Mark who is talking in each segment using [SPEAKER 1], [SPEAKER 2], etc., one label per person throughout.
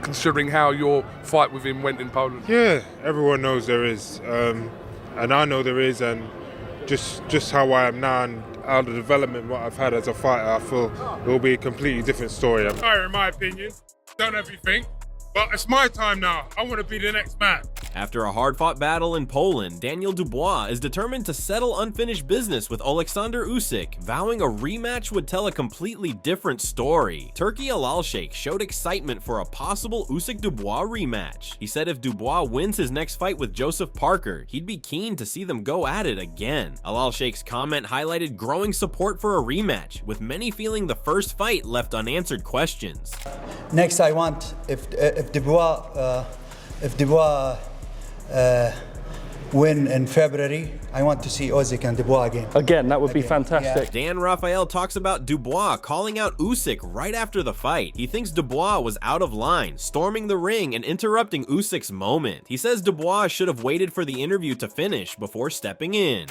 [SPEAKER 1] considering how your fight with him went in Poland?
[SPEAKER 2] Yeah, everyone knows there is, and I know there is, and just how I am now and how the development what I've had as a fighter, I feel it will be a completely different story.
[SPEAKER 3] In my opinion, done everything, but it's my time now. I want to be the next man.
[SPEAKER 4] After a hard-fought battle in Poland, Daniel Dubois is determined to settle unfinished business with Alexander Usyk, vowing a rematch would tell a completely different story. Turkey Ilegal showed excitement for a possible Usyk-Dubois rematch. He said if Dubois wins his next fight with Joseph Parker, he'd be keen to see them go at it again. Ilegal's comment highlighted growing support for a rematch, with many feeling the first fight left unanswered questions.
[SPEAKER 5] Next, I want if Dubois win in February, I want to see Usyk and Dubois again.
[SPEAKER 6] Again, that would be fantastic.
[SPEAKER 4] Yeah. Dan Rafael talks about Dubois calling out Usyk right after the fight. He thinks Dubois was out of line, storming the ring and interrupting Usyk's moment. He says Dubois should have waited for the interview to finish before stepping in.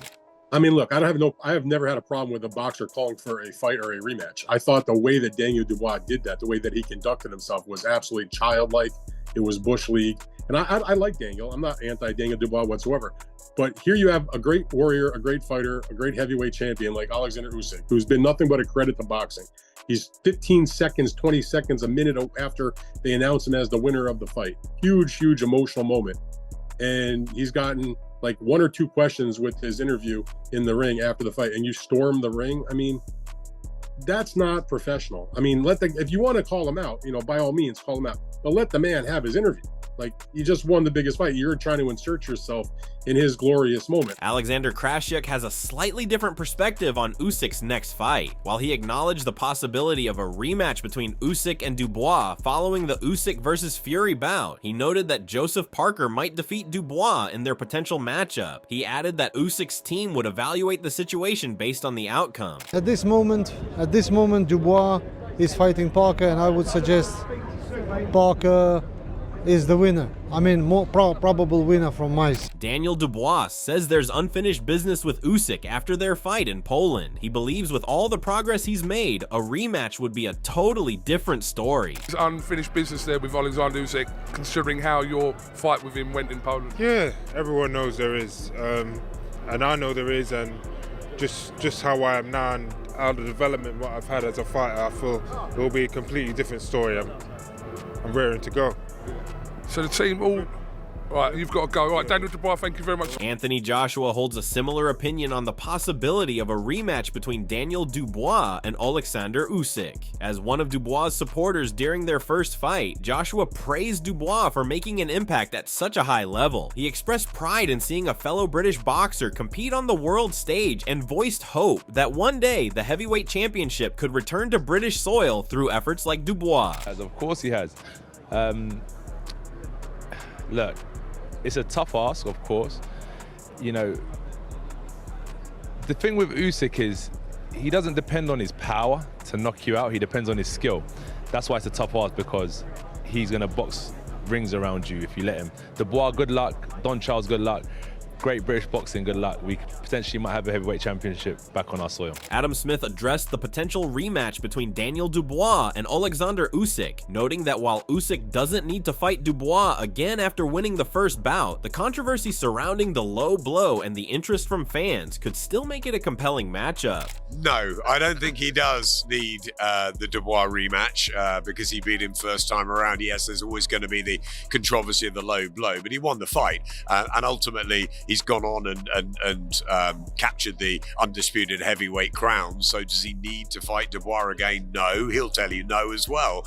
[SPEAKER 3] I mean, look, I have never had a problem with a boxer calling for a fight or a rematch. I thought the way that Daniel Dubois did that, the way that he conducted himself was absolutely childlike. It was Bush League. And I like Daniel. I'm not anti-Daniel Dubois whatsoever. But here you have a great warrior, a great fighter, a great heavyweight champion like Alexander Usyk, who's been nothing but a credit to boxing. He's 15 seconds, 20 seconds, a minute after they announce him as the winner of the fight. Huge, huge emotional moment. And he's gotten like one or two questions with his interview in the ring after the fight, and you storm the ring. I mean, that's not professional. I mean, if you want to call him out, by all means, call him out. But let the man have his interview. Like, you just won the biggest fight. You're trying to insert yourself in his glorious moment.
[SPEAKER 4] Alexander Krassyuk has a slightly different perspective on Usyk's next fight. While he acknowledged the possibility of a rematch between Usyk and Dubois following the Usyk versus Fury bout, he noted that Joseph Parker might defeat Dubois in their potential matchup. He added that Usyk's team would evaluate the situation based on the outcome.
[SPEAKER 7] At this moment, Dubois is fighting Parker, and I would suggest Parker is the winner. I mean, more probable winner from my side.
[SPEAKER 4] Daniel Dubois says there's unfinished business with Usyk after their fight in Poland. He believes with all the progress he's made, a rematch would be a totally different story.
[SPEAKER 1] There's unfinished business there with Alexander Usyk, considering how your fight with him went in Poland.
[SPEAKER 2] Yeah, everyone knows there is, and I know there is, and just how I am now and how the development what I've had as a fighter, I feel it will be a completely different story. I'm raring to go.
[SPEAKER 1] So the team all right, you've got to go. All right, Daniel Dubois, thank you very much.
[SPEAKER 4] Anthony Joshua holds a similar opinion on the possibility of a rematch between Daniel Dubois and Alexander Usyk. As one of Dubois' supporters during their first fight, Joshua praised Dubois for making an impact at such a high level. He expressed pride in seeing a fellow British boxer compete on the world stage and voiced hope that one day the heavyweight championship could return to British soil through efforts like Dubois.
[SPEAKER 8] Of course he has. Look, it's a tough ask, of course. The thing with Usyk is he doesn't depend on his power to knock you out. He depends on his skill. That's why it's a tough ask, because he's going to box rings around you if you let him. Dubois, good luck. Don Charles, good luck. Great British boxing, good luck. We potentially might have a heavyweight championship back on our soil.
[SPEAKER 4] Adam Smith addressed the potential rematch between Daniel Dubois and Alexander Usyk, noting that while Usyk doesn't need to fight Dubois again after winning the first bout, the controversy surrounding the low blow and the interest from fans could still make it a compelling matchup.
[SPEAKER 9] No, I don't think he does need the Dubois rematch because he beat him first time around. Yes, there's always going to be the controversy of the low blow, but he won the fight, and ultimately he's gone on and captured the undisputed heavyweight crown. So does he need to fight Dubois again? No, he'll tell you no as well.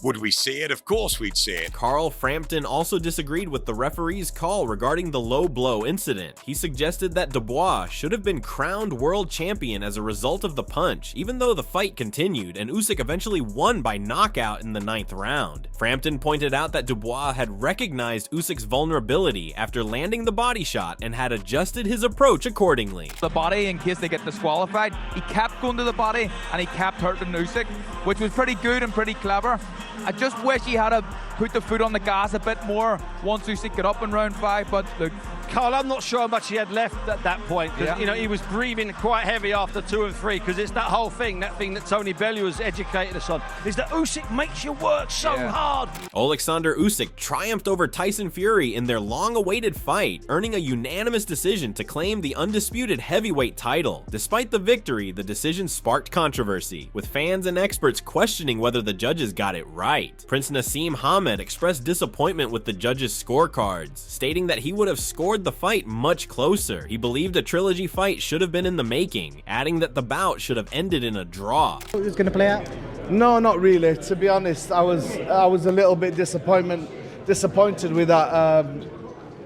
[SPEAKER 9] Would we see it? Of course we'd see it.
[SPEAKER 4] Carl Frampton also disagreed with the referee's call regarding the low blow incident. He suggested that Dubois should have been crowned world champion as a result of the punch, even though the fight continued and Usyk eventually won by knockout in the 9th round. Frampton pointed out that Dubois had recognized Usyk's vulnerability after landing the body shot and had adjusted his approach accordingly.
[SPEAKER 10] The body, in case they get disqualified, he kept going to the body and he kept hurting Usyk, which was pretty good and pretty clever. I just wish he had put the foot on the gas a bit more once Usyk got up in round 5, but look,
[SPEAKER 6] Carl, I'm not sure how much he had left at that point. Because, you know, he was breathing quite heavy after 2 and 3. Because it's that whole thing, that Tony Bellew has educated us on, is that Usyk makes you work so hard.
[SPEAKER 4] Alexander Usyk triumphed over Tyson Fury in their long-awaited fight, earning a unanimous decision to claim the undisputed heavyweight title. Despite the victory, the decision sparked controversy, with fans and experts questioning whether the judges got it right. Prince Nassim Hamed expressed disappointment with the judges' scorecards, stating that he would have scored the fight much closer. He believed a trilogy fight should have been in the making, adding that the bout should have ended in a draw.
[SPEAKER 11] Who's going to play out?
[SPEAKER 12] No, not really. To be honest, I was a little bit disappointed with that.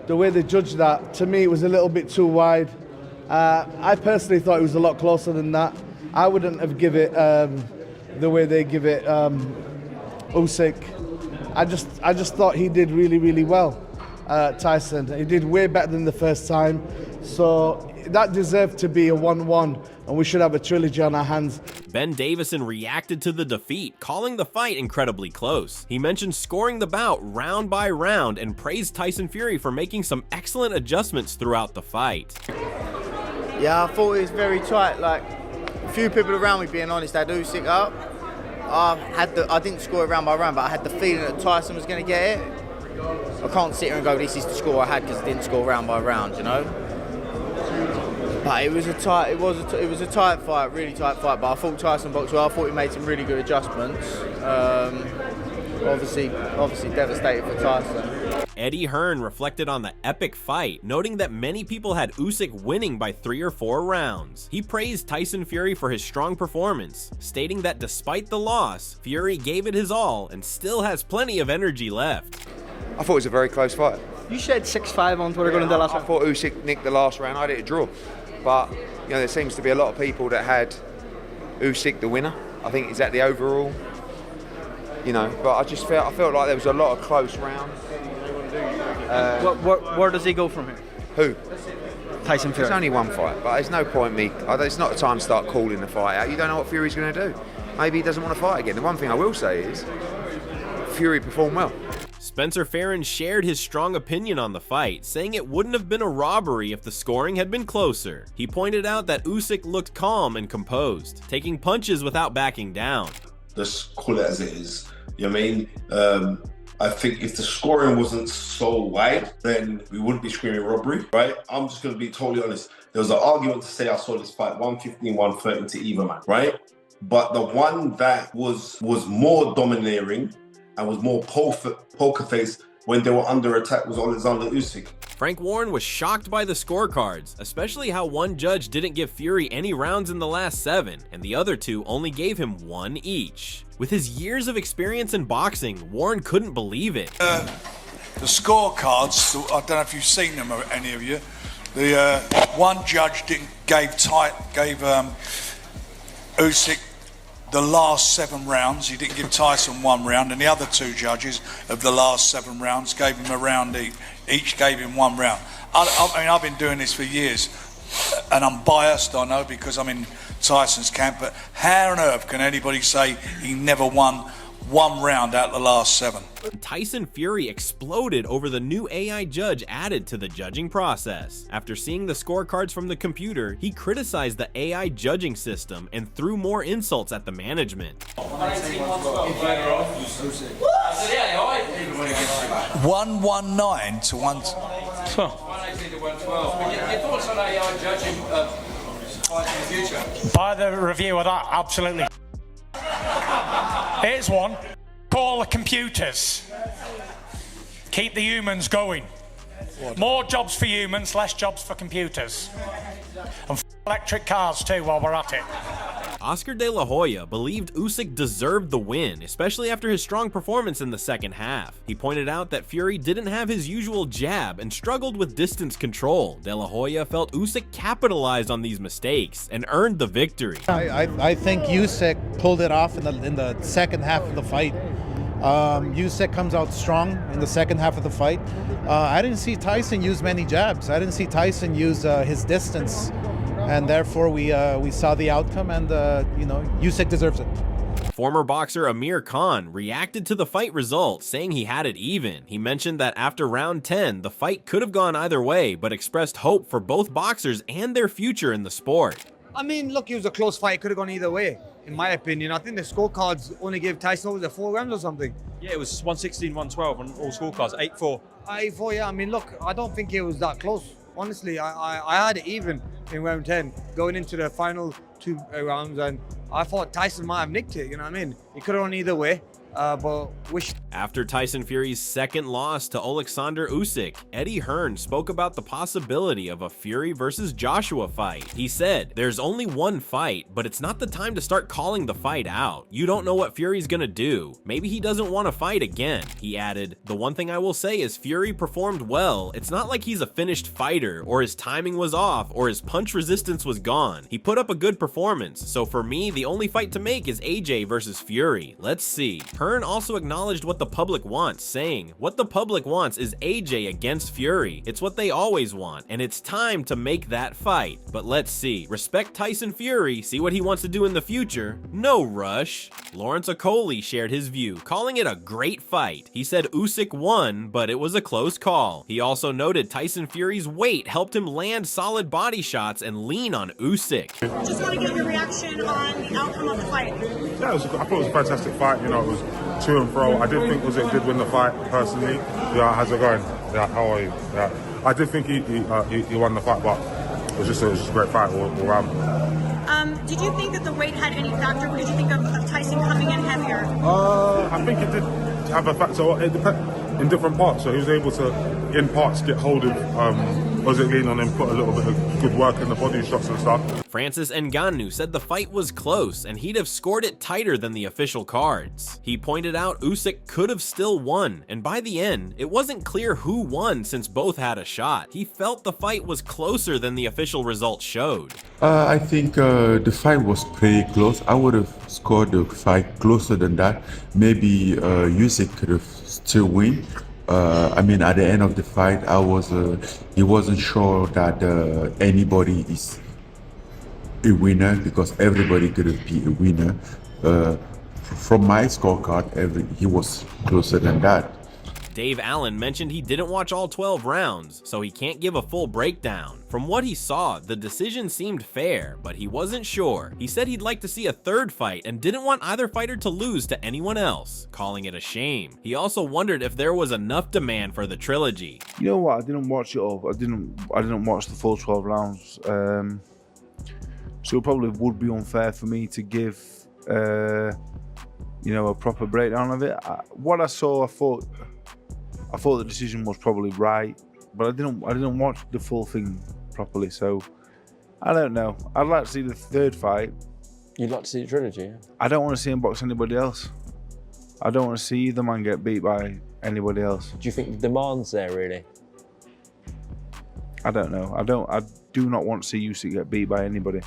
[SPEAKER 12] The way they judged that, to me, it was a little bit too wide. I personally thought it was a lot closer than that. I wouldn't have give it the way they give it Usyk. I just thought he did really, really well. Tyson, he did way better than the first time, so that deserved to be a 1-1, and we should have a trilogy on our hands.
[SPEAKER 4] Ben Davison reacted to the defeat, calling the fight incredibly close. He mentioned scoring the bout round by round and praised Tyson Fury for making some excellent adjustments throughout the fight.
[SPEAKER 13] Yeah, I thought it was very tight. Like, a few people around me, being honest, had Usyk up. I didn't score it round by round, but I had the feeling that Tyson was going to get it. I can't sit here and go, this is the score I had because I didn't score round by round, you know. But it was a tight fight, really tight fight. But I thought Tyson boxed well. I thought he made some really good adjustments. Obviously devastated for Tyson.
[SPEAKER 4] Eddie Hearn reflected on the epic fight, noting that many people had Usyk winning by 3 or 4 rounds. He praised Tyson Fury for his strong performance, stating that despite the loss, Fury gave it his all and still has plenty of energy left.
[SPEAKER 14] I thought it was a very close fight.
[SPEAKER 11] You said 6-5 on Twitter going into the last round.
[SPEAKER 14] I thought Usyk nicked the last round. I had it a draw. But, you know, there seems to be a lot of people that had Usyk the winner. I think he's at the overall, you know, but I felt like there was a lot of close rounds.
[SPEAKER 11] Where does he go from here?
[SPEAKER 14] Who?
[SPEAKER 11] Tyson Fury.
[SPEAKER 14] It's only one fight, but there's no point it's not the time to start calling the fight out. You don't know what Fury's going to do. Maybe he doesn't want to fight again. The one thing I will say is Fury performed well.
[SPEAKER 4] Spencer Farron shared his strong opinion on the fight, saying it wouldn't have been a robbery if the scoring had been closer. He pointed out that Usyk looked calm and composed, taking punches without backing down.
[SPEAKER 15] Just call it as it is. You know what I mean? I think if the scoring wasn't so wide, then we wouldn't be screaming robbery, right? I'm just going to be totally honest. There was an argument to say I saw this fight 115, 130 to either man, right? But the one that was more domineering and was more poker face when they were under attack was Alexander Usyk.
[SPEAKER 4] Frank Warren was shocked by the scorecards, especially how one judge didn't give Fury any rounds in the last 7, and the other 2 only gave him 1 each. With his years of experience in boxing, Warren couldn't believe it.
[SPEAKER 16] The scorecards, I don't know if you've seen them, any of you. The one judge gave Usyk the last 7 rounds. He didn't give Tyson 1 round, and the other 2 judges of the last 7 rounds gave him a round each gave him 1 round. I mean, I've been doing this for years, and I'm biased, I know, because I'm in Tyson's camp, but how on earth can anybody say he never won 1 round out of the last 7?
[SPEAKER 4] Tyson Fury exploded over the new AI judge added to the judging process. After seeing the scorecards from the computer, he criticized the AI judging system and threw more insults at the management.
[SPEAKER 16] 119 to 1.
[SPEAKER 17] 118 to 112. But your thoughts on AI judging fights in the future?
[SPEAKER 18] By the review of that, absolutely. Here's one. Call the computers. Keep the humans going. More jobs for humans, less jobs for computers. And electric cars too while we're at it.
[SPEAKER 4] Oscar De La Hoya believed Usyk deserved the win, especially after his strong performance in the second half. He pointed out that Fury didn't have his usual jab and struggled with distance control. De La Hoya felt Usyk capitalized on these mistakes and earned the victory.
[SPEAKER 19] I think Usyk pulled it off in the second half of the fight. Usyk comes out strong in the second half of the fight. I didn't see Tyson use many jabs. I didn't see Tyson use his distance, and therefore we saw the outcome, and Usyk deserves it.
[SPEAKER 4] Former boxer Amir Khan reacted to the fight result, saying he had it even. He mentioned that after round 10, the fight could have gone either way, but expressed hope for both boxers and their future in the sport.
[SPEAKER 20] I mean, look, it was a close fight. It could have gone either way, in my opinion. I think the scorecards only gave Tyson over the 4 rounds or something.
[SPEAKER 21] Yeah, it was 116, 112 on all scorecards, 8-4.
[SPEAKER 20] 8-4, yeah. I mean, look, I don't think it was that close. Honestly, I had it even in round 10, going into the final 2 rounds, and I thought Tyson might have nicked it, you know what I mean? It could have gone either way, but wish.
[SPEAKER 4] After Tyson Fury's second loss to Alexander Usyk, Eddie Hearn spoke about the possibility of a Fury versus Joshua fight. He said, "There's only one fight, but it's not the time to start calling the fight out. You don't know what Fury's gonna do. Maybe he doesn't want to fight again." He added, "The one thing I will say is Fury performed well. It's not like he's a finished fighter, or his timing was off, or his punch resistance was gone. He put up a good performance, so for me, the only fight to make is AJ versus Fury. Let's see." Hearn also acknowledged what the public wants, saying, "What the public wants is AJ against Fury. It's what they always want, and it's time to make that fight. But let's see. Respect Tyson Fury, see what he wants to do in the future. No rush." Lawrence Okolie shared his view, calling it a great fight. He said Usyk won, but it was a close call. He also noted Tyson Fury's weight helped him land solid body shots and lean on Usyk.
[SPEAKER 22] Just want to get your reaction on the outcome of the fight.
[SPEAKER 2] Yeah, I thought it was a fantastic fight. You know, it was to and fro. I did think Usyk did win the fight personally. Yeah, how's it going? Yeah, how are you? Yeah, I did think he won the fight, but it was just a great fight all around.
[SPEAKER 22] Did you think that the weight had any factor? What did you think of Tyson coming in heavier?
[SPEAKER 2] I think it did have a factor. It depends in different parts. So he was able to, in parts, get hold of Usyk lean on him, put a little bit of good work in the body shots and stuff.
[SPEAKER 4] Francis Ngannou said the fight was close and he'd have scored it tighter than the official cards. He pointed out Usyk could have still won, and by the end, it wasn't clear who won since both had a shot. He felt the fight was closer than the official results showed.
[SPEAKER 23] I think the fight was pretty close. I would have scored the fight closer than that. Maybe Usyk could have still win. I mean, at the end of the fight, he wasn't sure that anybody is a winner because everybody could have been a winner. From my scorecard, he was closer than that.
[SPEAKER 4] Dave Allen mentioned he didn't watch all 12 rounds, so he can't give a full breakdown. From what he saw, the decision seemed fair, but he wasn't sure. He said he'd like to see a third fight and didn't want either fighter to lose to anyone else, calling it a shame. He also wondered if there was enough demand for the trilogy.
[SPEAKER 12] You know what? I didn't watch it all. I didn't watch the full 12 rounds. So it probably would be unfair for me to give, a proper breakdown of it. What I saw, I thought the decision was probably right, but I didn't watch the full thing properly, so I don't know. I'd like to see the third fight.
[SPEAKER 24] You'd like to see the trilogy? Yeah?
[SPEAKER 12] I don't want to see him box anybody else. I don't want to see the man get beat by anybody else.
[SPEAKER 24] Do you think the demand's there, really?
[SPEAKER 12] I don't know. I do not want to see Usyk get beat by anybody.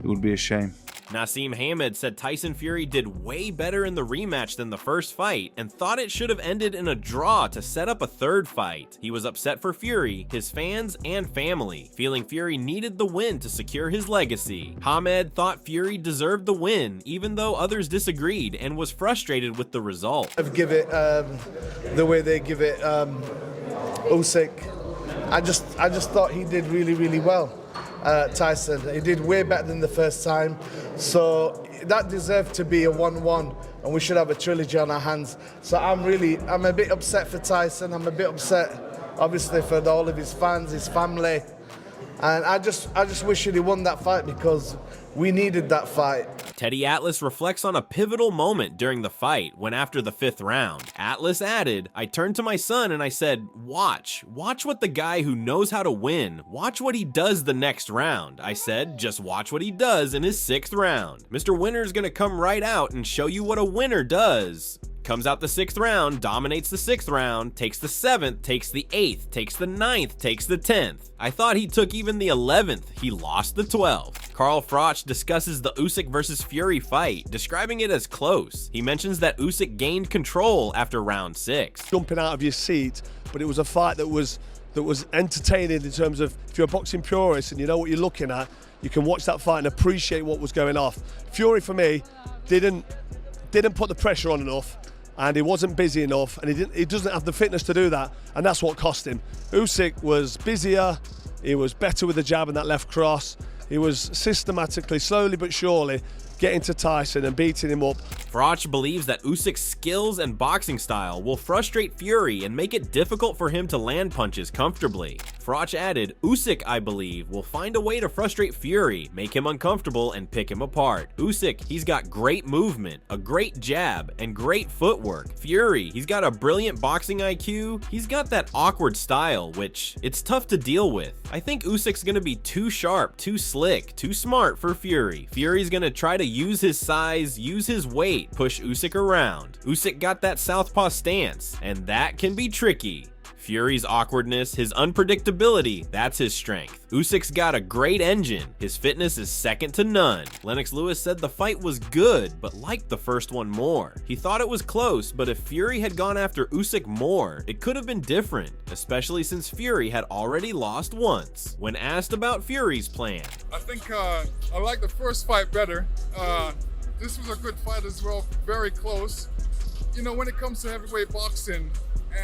[SPEAKER 12] It would be a shame.
[SPEAKER 4] Naseem Hamed said Tyson Fury did way better in the rematch than the first fight and thought it should have ended in a draw to set up a third fight. He was upset for Fury, his fans, and family, feeling Fury needed the win to secure his legacy. Hamed thought Fury deserved the win, even though others disagreed, and was frustrated with the result.
[SPEAKER 12] Give it the way they give it Usyk. I just thought he did really, really well. Tyson, he did way better than the first time, so that deserved to be a 1-1, and we should have a trilogy on our hands. So I'm a bit upset for Tyson. I'm a bit upset, obviously, for all of his fans, his family, and I just wish he'd won that fight because we needed that fight.
[SPEAKER 4] Teddy Atlas reflects on a pivotal moment during the fight when after the 5th round. Atlas added, "I turned to my son and I said, watch what the guy who knows how to win, watch what he does the next round. I said, just watch what he does in his 6th round. Mr. Winner's gonna come right out and show you what a winner does." Comes out the 6th round, dominates the 6th round, takes the 7th, takes the 8th, takes the 9th, takes the 10th. I thought he took even the 11th, he lost the 12th. Carl Froch discusses the Usyk versus Fury fight, describing it as close. He mentions that Usyk gained control after round 6.
[SPEAKER 25] Jumping out of your seat, but it was a fight that was entertaining in terms of, if you're a boxing purist and you know what you're looking at, you can watch that fight and appreciate what was going off. Fury, for me, didn't didn't put the pressure on enough, and he wasn't busy enough, and he doesn't have the fitness to do that, and that's what cost him. Usyk was busier, he was better with the jab and that left cross. He was systematically, slowly but surely, getting to Tyson and beating him up.
[SPEAKER 4] Froch believes that Usyk's skills and boxing style will frustrate Fury and make it difficult for him to land punches comfortably. Froch added, Usyk, I believe, will find a way to frustrate Fury, make him uncomfortable, and pick him apart. Usyk, he's got great movement, a great jab, and great footwork. Fury, he's got a brilliant boxing IQ, he's got that awkward style, which it's tough to deal with. I think Usyk's gonna be too sharp, too slick, too smart for Fury. Fury's gonna try to use his size, use his weight, push Usyk around. Usyk got that southpaw stance, and that can be tricky. Fury's awkwardness, his unpredictability, that's his strength. Usyk's got a great engine. His fitness is second to none. Lennox Lewis said the fight was good, but liked the first one more. He thought it was close, but if Fury had gone after Usyk more, it could have been different, especially since Fury had already lost once. When asked about Fury's plan,
[SPEAKER 1] I think I like the first fight better. This was a good fight as well, very close. You know, when it comes to heavyweight boxing,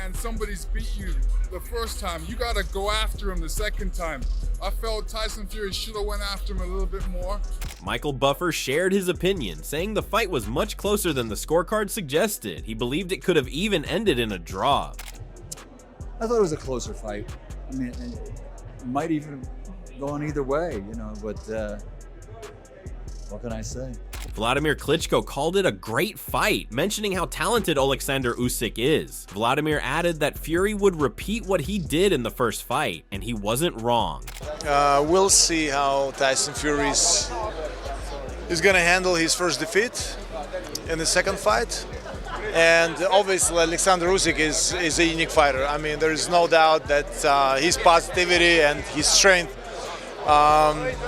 [SPEAKER 1] and somebody's beat you the first time, you gotta go after him the second time. I felt Tyson Fury should have went after him a little bit more.
[SPEAKER 4] Michael Buffer shared his opinion, saying the fight was much closer than the scorecard suggested. He believed it could have even ended in a draw.
[SPEAKER 3] I thought it was a closer fight. I mean, it might even go on either way, you know, but what can I say?
[SPEAKER 4] Vladimir Klitschko called it a great fight, mentioning how talented Alexander Usyk is. Vladimir added that Fury would repeat what he did in the first fight, and he wasn't wrong.
[SPEAKER 5] We'll see how Tyson Fury is going to handle his first defeat in the second fight. And obviously Alexander Usyk is a unique fighter. I mean, there is no doubt that his positivity and his strength,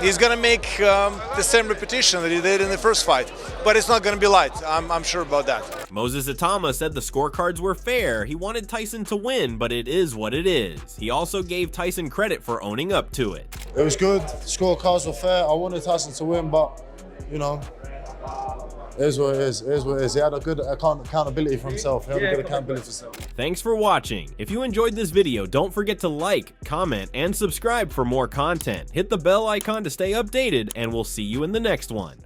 [SPEAKER 5] he's going to make the same repetition that he did in the first fight, but it's not going to be light. I'm sure about that.
[SPEAKER 4] Moses Itama said the scorecards were fair. He wanted Tyson to win, but it is what it is. He also gave Tyson credit for owning up to it.
[SPEAKER 7] It was good. The scorecards were fair. I wanted Tyson to win, but, you know, it is what it is. It is what it is. He had a good accountability for himself. He had a good accountability for himself.
[SPEAKER 4] Thanks for watching. If you enjoyed this video, don't forget to like, comment, and subscribe for more content. Hit the bell icon to stay updated, and we'll see you in the next one.